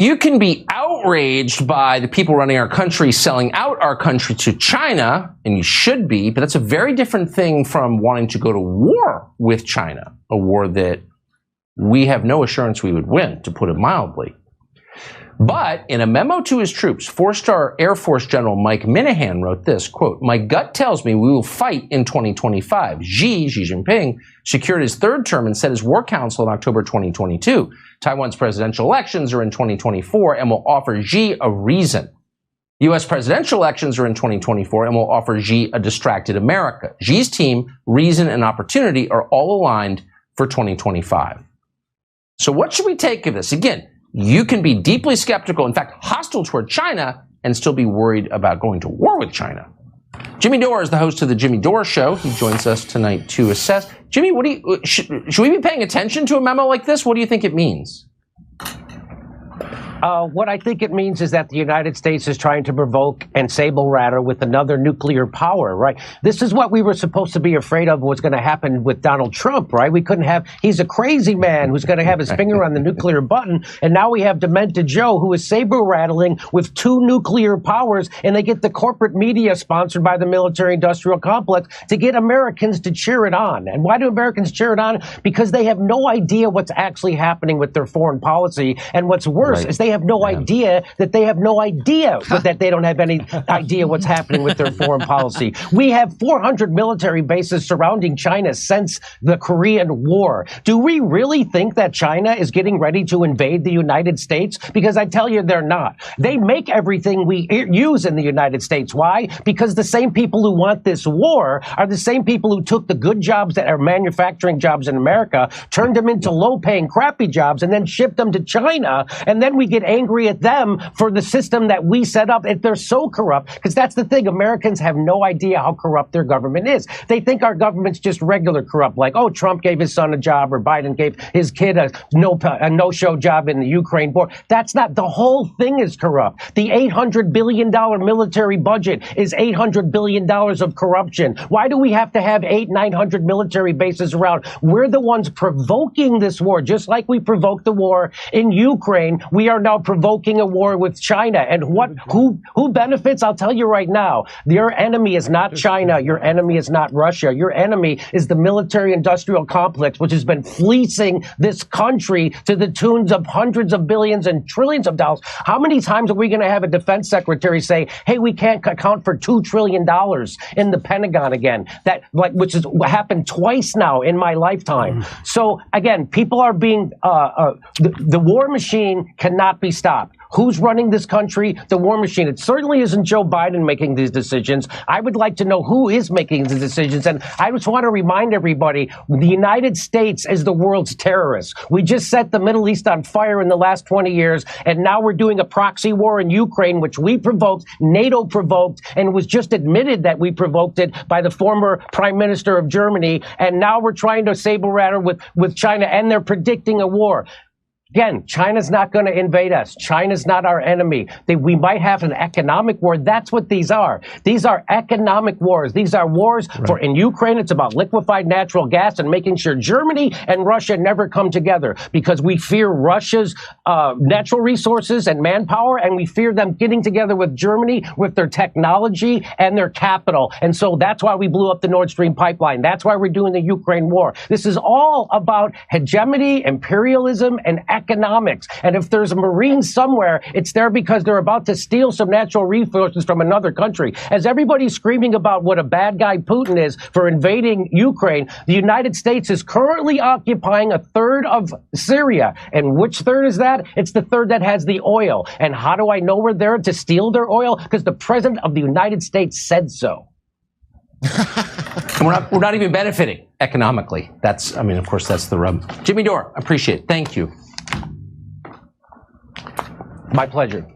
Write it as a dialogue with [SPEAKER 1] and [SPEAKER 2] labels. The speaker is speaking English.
[SPEAKER 1] You can be outraged by the people running our country selling out our country to China, and you should be, but that's a very different thing from wanting to go to war with China, a war that we have no assurance we would win, to put it mildly. But in a memo to his troops, 4-star Air Force General Mike Minahan wrote this, quote, "My gut tells me we will fight in 2025. Xi Jinping secured his third term and set his war council in October 2022. Taiwan's presidential elections are in 2024 and will offer Xi a reason. U.S. presidential elections are in 2024 and will offer Xi a distracted America. Xi's team, reason, and opportunity are all aligned for 2025. So what should we take of this? Again, you can be deeply skeptical, in fact, hostile toward China, and still be worried about going to war with China. Jimmy Dore is the host of the Jimmy Dore Show. He joins us tonight to assess. Jimmy, what do you, should we be paying attention to a memo like this? What do you think it means?
[SPEAKER 2] What I think it means is that the United States is trying to provoke and sable-rattle with another nuclear power, right? This is what we were supposed to be afraid of was going to happen with Donald Trump, right? We couldn't have, he's a crazy man who's going to have his finger on the nuclear button, and now we have Demented Joe who is saber-rattling with 2 nuclear powers, and they get the corporate media sponsored by the military-industrial complex to get Americans to cheer it on. And why do Americans cheer it on? Because they have no idea what's actually happening with their foreign policy, and what's worse is they have no idea that they have no idea that they don't have any idea what's happening with their foreign policy. We have 400 military bases surrounding China since the Korean War. Do we really think that China is getting ready to invade the United States? Because I tell you, they're not. They make everything we use in the United States. Why? Because the same people who want this war are the same people who took the good jobs that are manufacturing jobs in America, turned them into low-paying, crappy jobs, and then shipped them to China, and then we get angry at them for the system that we set up. If they're so corrupt, because that's the thing, Americans have no idea how corrupt their government is. They think our government's just regular corrupt, like, oh, Trump gave his son a job or Biden gave his kid a no-show job in the Ukraine war. That's not, the whole thing is corrupt. The $800 billion military budget is $800 billion of corruption. Why do we have to have 900 military bases around? We're the ones provoking this war, just like we provoked the war in Ukraine. We are now provoking a war with China. And who benefits? I'll tell you right now, your enemy is not China. Your enemy is not Russia. Your enemy is the military-industrial complex, which has been fleecing this country to the tunes of hundreds of billions and trillions of dollars. How many times are we going to have a defense secretary say, hey, we can't account for $2 trillion in the Pentagon again? That, like, which has happened twice now in my lifetime. So again, people are being, the war machine cannot be stopped. Who's running this country? The war machine. It certainly isn't Joe Biden making these decisions. I would like to know who is making the decisions. And I just want to remind everybody, the United States is the world's terrorist. We just set the Middle East on fire in the last 20 years. And now we're doing a proxy war in Ukraine, which we provoked, NATO provoked, and it was just admitted that we provoked it by the former Prime Minister of Germany. And now we're trying to saber-rattle with China, and they're predicting a war. Again, China's not going to invade us. China's not our enemy. We might have an economic war. That's what these are. These are economic wars. These are wars in Ukraine, it's about liquefied natural gas and making sure Germany and Russia never come together because we fear Russia's natural resources and manpower, and we fear them getting together with Germany with their technology and their capital. And so that's why we blew up the Nord Stream pipeline. That's why we're doing the Ukraine war. This is all about hegemony, imperialism, and economics. And if there's a Marine somewhere, it's there because they're about to steal some natural resources from another country. As everybody's screaming about what a bad guy Putin is for invading Ukraine, the United States is currently occupying a third of Syria. And which third is that? It's the third that has the oil. And how do I know we're there to steal their oil? Because the President of the United States said so.
[SPEAKER 1] And we're not even benefiting economically. That's, I mean, of course, that's the rub. Jimmy Dore, appreciate it. Thank you.
[SPEAKER 2] My pleasure.